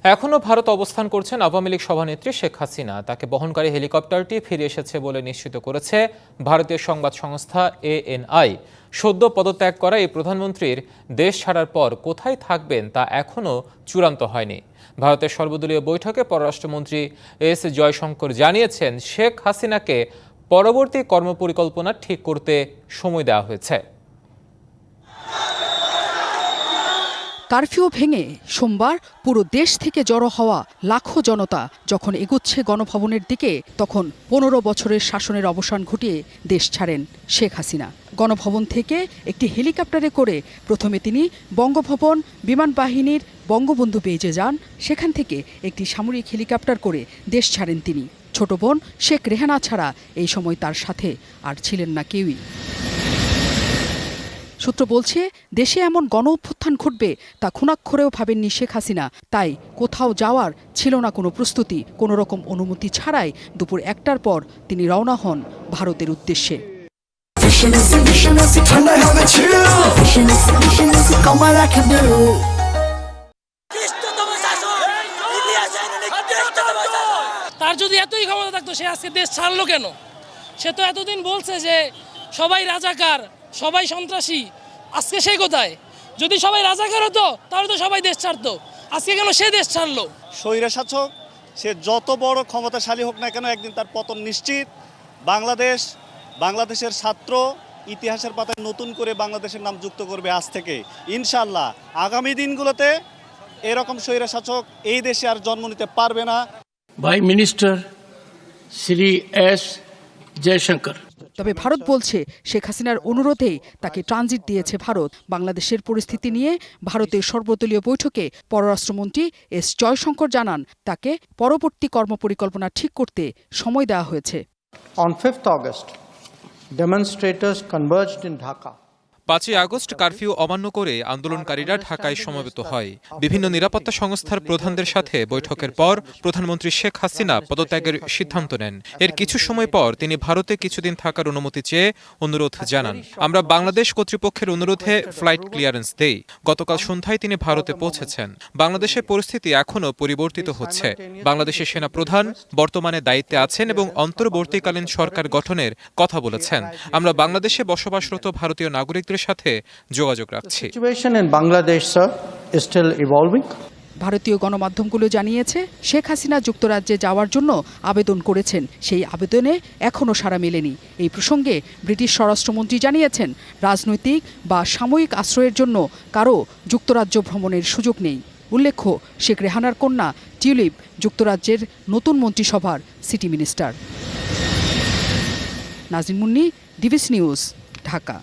এখনও ভারত অবস্থান করছেন আওয়ামী লীগ সভানেত্রী শেখ হাসিনা। তাকে বহনকারী হেলিকপ্টারটি ফিরে এসেছে বলে নিশ্চিত করেছে ভারতীয় সংবাদ সংস্থা ANI। সদ্য পদত্যাগ করা এই প্রধানমন্ত্রীর দেশ ছাড়ার পর কোথায় থাকবেন তা এখনও চূড়ান্ত হয়নি। ভারতের সর্বদলীয় বৈঠকে পররাষ্ট্রমন্ত্রী এস জয়শঙ্কর জানিয়েছেন, শেখ হাসিনাকে পরবর্তী কর্মপরিকল্পনা ঠিক করতে সময় দেওয়া হয়েছে। কারফিউ ভেঙে সোমবার পুরো দেশ থেকে জড়ো হওয়া লাখো জনতা যখন এগুচ্ছে গণভবনের দিকে, তখন 15 বছরের শাসনের অবসান ঘটিয়ে দেশ ছাড়েন শেখ হাসিনা। গণভবন থেকে একটি হেলিকপ্টারে করে প্রথমে তিনি বঙ্গভবন, বিমান বাহিনীর বঙ্গবন্ধু বেজে যান। সেখান থেকে একটি সামরিক হেলিকপ্টার করে দেশ ছাড়েন তিনি। ছোট বোন শেখ রেহানা ছাড়া এই সময় তার সাথে আর ছিলেন না কেউই। সূত্র বলছে, দেশে এমন গণ অভ্যুত্থান ঘটবে তা খুনাক্ষরেও ভাবেননি শেখ হাসিনা। তাই কোথাও যাওয়ার ছিল না কোনো প্রস্তুতি। কোনো রকম অনুমতি ছাড়াই দুপুর 1টার পর তিনি রওনা হন ভারতের উদ্দেশ্যে। তার যদি এতই ক্ষমতা থাকতো, সে আজকে দেশ ছাড়লো কেন? সে তো এতদিন বলছে যে সবাই রাজাকার, সবাই সন্ত্রাসী। আজকে সে কোথায়? যদি সবাই রাজাকার হতো তাহলে তো সবাই দেশ ছাড়তো। আজকে কেন সে দেশ ছাড়লো? স্বৈরশাসক সে যত বড় ক্ষমতাশালী হোক না কেন, একদিন তার পতন নিশ্চিত। বাংলাদেশের ছাত্র ইতিহাসের পাতায় নতুন করে বাংলাদেশের নাম যুক্ত করবে আজ থেকে ইনশাআল্লাহ। আগামী দিনগুলোতে এরকম স্বৈরশাসক এই দেশে আর জন্ম নিতে পারবে না। By minister Shri S Jaishankar. তবে ভারত বলছে, শেখ হাসিনার অনুরোধেই তাকে ট্রানজিট দিয়েছে ভারত। বাংলাদেশের পরিস্থিতি নিয়ে ভারতের সর্বদলীয় বৈঠকে পররাষ্ট্রমন্ত্রী এস জয়শঙ্কর জানান, তাকে পরবর্তী কর্মপরিকল্পনা ঠিক করতে সময় দেওয়া হয়েছে। On 5th August, demonstrators converged in Dhaka. 5ই আগস্ট কারফিউ অমান্য করে আন্দোলনকারীরা ঢাকায় সমবেত হয়। বিভিন্ন নিরাপত্তা সংস্থার প্রধানদের সাথে বৈঠকের পর প্রধানমন্ত্রী শেখ হাসিনা পদত্যাগের সিদ্ধান্ত নেন। এর কিছু সময় পর তিনি ভারতে কিছুদিন থাকার অনুমতি চেয়ে অনুরোধ জানান। আমরা বাংলাদেশ কর্তৃপক্ষের অনুরোধে ফ্লাইট ক্লিয়ারেন্স দেই। গতকাল সন্ধ্যায় তিনি ভারতে পৌঁছেছেন। বাংলাদেশের পরিস্থিতি এখনও পরিবর্তিত হচ্ছে। বাংলাদেশের সেনাপ্রধান বর্তমানে দায়িত্বে আছেন এবং অন্তর্বর্তীকালীন সরকার গঠনের কথা বলেছেন। আমরা বাংলাদেশে বসবাসরত ভারতীয় নাগরিকদের সাথে যোগাযোগ রাখছি। ভারতীয় গণমাধ্যমগুলো জানিয়েছে, শেখ হাসিনা যুক্তরাজ্যে যাওয়ার জন্য আবেদন করেছেন। সেই আবেদনে এখনও সাড়া মেলেনি। এই প্রসঙ্গে ব্রিটিশ স্বরাষ্ট্রমন্ত্রী জানিয়েছেন, রাজনৈতিক বা সাময়িক আশ্রয়ের জন্য কারও যুক্তরাজ্য ভ্রমণের সুযোগ নেই। উল্লেখ্য, শেখ রেহানার কন্যা টিউলিপ যুক্তরাজ্যের নতুন মন্ত্রিসভার city minister. Nazim Munni, DBC news, Dhaka.